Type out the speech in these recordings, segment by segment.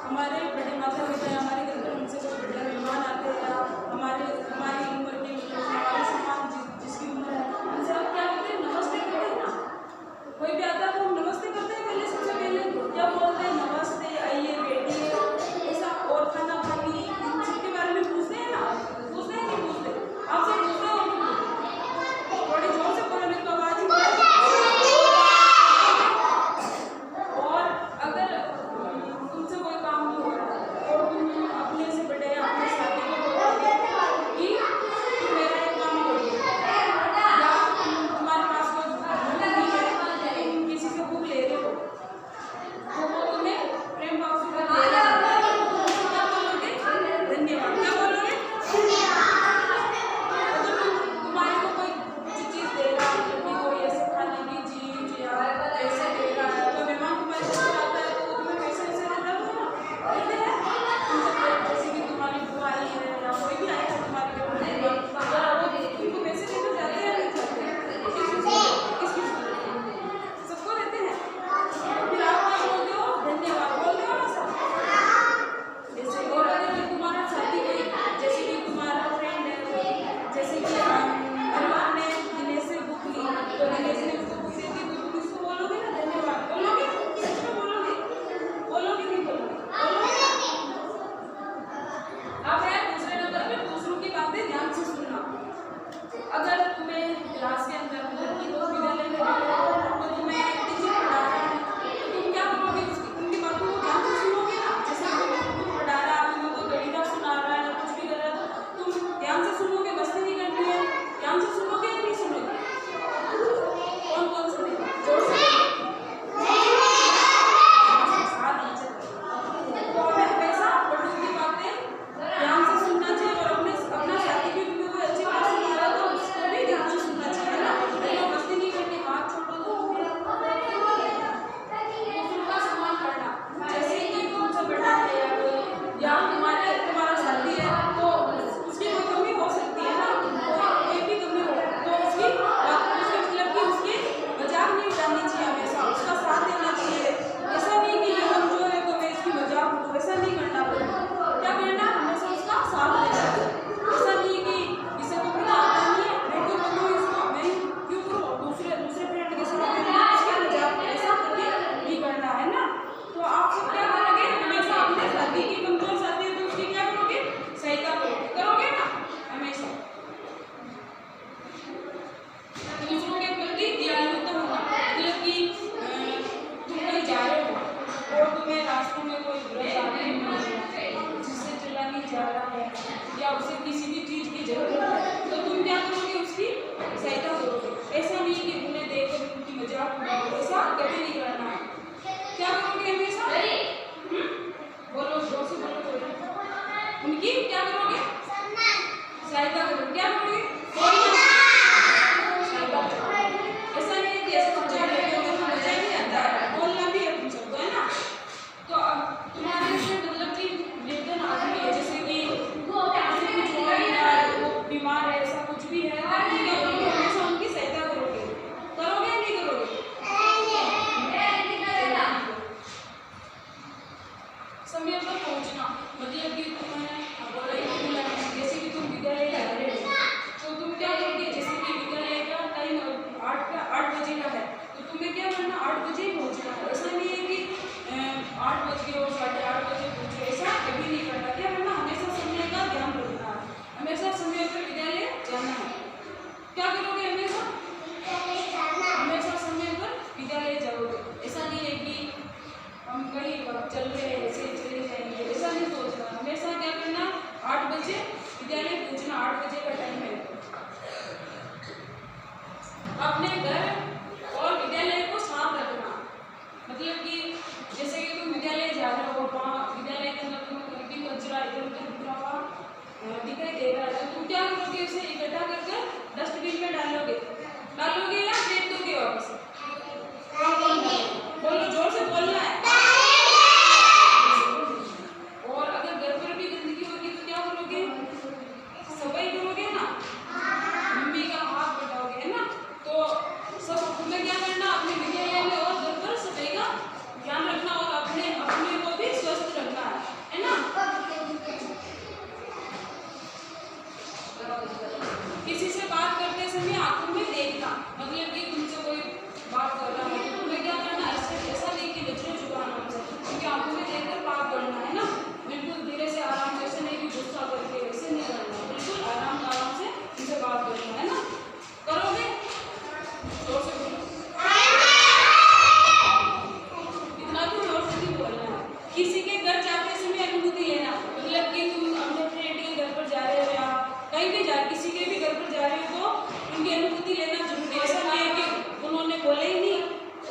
हमारे बड़े माता पिता या हमारे घर पर हमसे कोई बड़े मेहमान आते हैं या हमारी उम्र के हमारे समान जिसकी उम्र है उनसे आप क्या करते हैं? नमस्ते करते हैं ना। कोई भी आता है तो हम नमस्ते करते हैं पहले, सबसे पहले क्या बोलते हैं? नमस्ते, आइए बैठिए, ऐसा। और खाना खानी इन सबके बारे में पूछते हैं ना? पूछते हैं नहीं पूछते? आपसे पूछते हो? थोड़ी जोर से बोलो, नहीं तो आवाज ही नहीं। और अगर तुमसे कोई काम नहीं हो रहा और तुम अपने से बड़े अपने साथी को बोलोगे कि तुम मेरा एक काम करो, या तुम्हारे पास कोई भूख नहीं है, तुम किसी से भूख ले रहे हो तो वो तुम्हें प्रेम भाव से कर देगा, तो क्या बोलोगे? धन्यवाद। क्या बोलोगे? अगर तुम्हारे को कोई चीज दे रहा है, कोई ऐसे खाने की चीज या पैसे दे रहा है, तो मेहमान तुम्हारे घर आता है तो तुम्हें पैसे ऐसे देता है, देते हैं तुमसे, जैसे कि तुम्हारी बुआ आई है या कोई भी आया है तुम्हारे घर में, तुमको पैसे देकर जाते हैं या नहीं जाते? किसकी सबको देते हैं। फिर आप क्या बोलते हो? धन्यवाद बोलते हो ना सब जैसे। और अगर तुम्हारा साथी कोई, जैसे कि तुम्हारा फ्रेंड है, जैसे कि परिवार ने दिनेश से बुक ली तो दिनेश ने उसको बुक दी थी, तो तुम उसको बोलोगे ना धन्यवाद? बोलोगे? सच में बोलोगे? बोलोगे नहीं बोलोगे? अब है दूसरे नंबर पे दूसरों की बातें ध्यान से सुनना। अगर तुम्हें क्लास के अंदर लड़की को विद्यालय में तो तुम्हें टीचर पढ़ा रहा है तो तुम क्या करोगे? उनकी बातों को ध्यान से सुनोगे ना। जैसे तुम पढ़ा रहा है, तुम्हें कोई कविता सुना रहा है या कुछ भी कर रहा है तो तुम ध्यान से सुनोगे, मस्ती नहीं करनी है। ध्यान से सुनोगे या नहीं सुनोगे? कौन कौन सुनेगा? जोर से तो हमें हमेशा बड़ों की बातें ध्यान से सुनना चाहिए। और अपना साथी भी तुम्हें कोई अच्छी बात सुना रहा है तो उसको भी ध्यान से सुनना चाहिए ना। तो मस्ती नहीं करनी, हाथ छोड़ो तो दूसरों का सम्मान करना। जैसे कि तुमसे बड़ा है या कोई, या तुम्हारा साथी है तो उसकी कोई कमी हो सकती है ना, कोई भी कमी हो तो उसके मतलब कि उसकी मजाक नहीं उड़ानी चाहिए, हमेशा उसका साथ देना चाहिए। ऐसा नहीं कि ये कमजोर है तो मैं इसकी मजाक उड़ाऊं, ऐसा नहीं करना। क्या करना? हमेशा उसका साथ देना चाहिए। ऐसा नहीं कि इसे तो कुछ आता नहीं है, मैं क्यों करूँ इसको, मैं क्यों करूँ, दूसरे फ्रेंड के साथ उसका मजाक, ऐसा कभी नहीं करना है ना। तो आप सब क्या करोगे? हमेशा अपने साथी की, कमजोर साथी है तो उसकी क्या करोगे? सहायता करोगे ना हमेशा। दूसरों के प्रति दयालुता होना, मतलब कि तुम कहीं जा रहे हो और तुम्हें रास्ते में कोई वृद्ध आदमी मिल गया जिससे चला नहीं जा रहा है या उसे किसी भी चीज की जरूरत है तो तुम क्या करोगे? उसकी सहायता करोगे। ऐसा नहीं कि उन्हें देखकर उनकी मजाक उड़ाओ, ऐसा कभी नहीं करना है। क्या करोगे हमेशा? बोलो, जोर से बोलो। उनकी क्या करोगे? सहायता करोगे। क्या करोगे? सहायता करोगे। ऐसा नहीं कि ऐसे मजाक करोगे तो मजा नहीं आता है, बोलना भी है तुम सबको, है ना। तो अब तुम्हारे से मतलब कि निर्धन आदमी है, जैसे कि वो कुछ हो ही रहा है, वो बीमार है, ऐसा कुछ भी है, तो तुम क्या करोगे? हमेशा उनकी सहायता करोगे। करोगे या नहीं करोगे? समय पर पहुंचना, मतलब कि तुम्हें जैसे कि तुम विद्यालय जा रहे हो तो तुम क्या करोगे? जैसे कि विद्यालय का टाइम 8 बजे का है तो तुम्हें क्या करना? 8 बजे पहुंचना है। ऐसा नहीं है कि 8 बज गए और 8:30 बजे पहुंचो, ऐसा कभी नहीं करना। क्या करना? हमेशा समय का ध्यान रखना है, हमेशा समय पर विद्यालय जाना है। क्या करोगे? हमेशा समय पर विद्यालय जाओगे। ऐसा नहीं है कि हम कहीं चल रहे हैं ऐसे चले जाएंगे, ऐसा नहीं सोचना। हमेशा क्या करना? 8 बजे विद्यालय पहुंचना, 8 बजे का टाइम है। अपने घर और विद्यालय को साफ रखना, मतलब कि जैसे कि तुम विद्यालय जा रहे हो, वहाँ विद्यालय के अंदर तुम्हें कोई भी कचरा इधर उधर बिखरा हुआ दिखाई दे रहा है तो तुम क्या करोगे? उसे इकट्ठा करके डस्टबिन में डालोगे या फेंक दोगे वापस? बोलो, जोर से बोलना है। और अगर घर पर भी गंदगी होगी तो क्या करोगे? सफाई करोगे ना, मम्मी का हाथ बटाओगे, है ना। तो सब तुम्हें क्या करना? अपने विद्यालय में और घर पर सफाई का ध्यान रखना और अपने को भी स्वस्थ रखना है।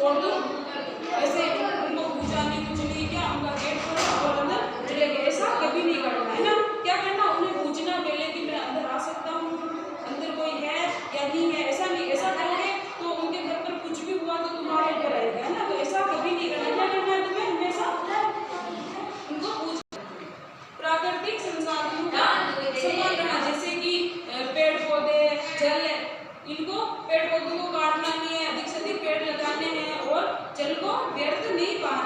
छोड़ दो, ऐसे उनको पूछा नहीं कुछ नहीं क्या, उनका गेट खोला और अंदर चले गए। ऐसा कभी नहीं करना है ना। क्या करना, उन्हें पूछना पहले कि मैं अंदर आ सकता हूँ, अंदर कोई है या नहीं है। ऐसा नहीं, ऐसा करोगे तो उनके घर पर कुछ भी हुआ तो तुम्हारे ऊपर आएगा, है ना। तो ऐसा कभी नहीं करना। क्या करना है तुम्हें, हमेशा उनको पूछ। प्राकृतिक संसाधनों का सम्मान करना, जैसे कि पेड़ पौधे, जल, इनको पेड़ पौधों को काटना नहीं है, अधिक से अधिक पेड़ लगाने हैं और जल को व्यर्थ नहीं पाना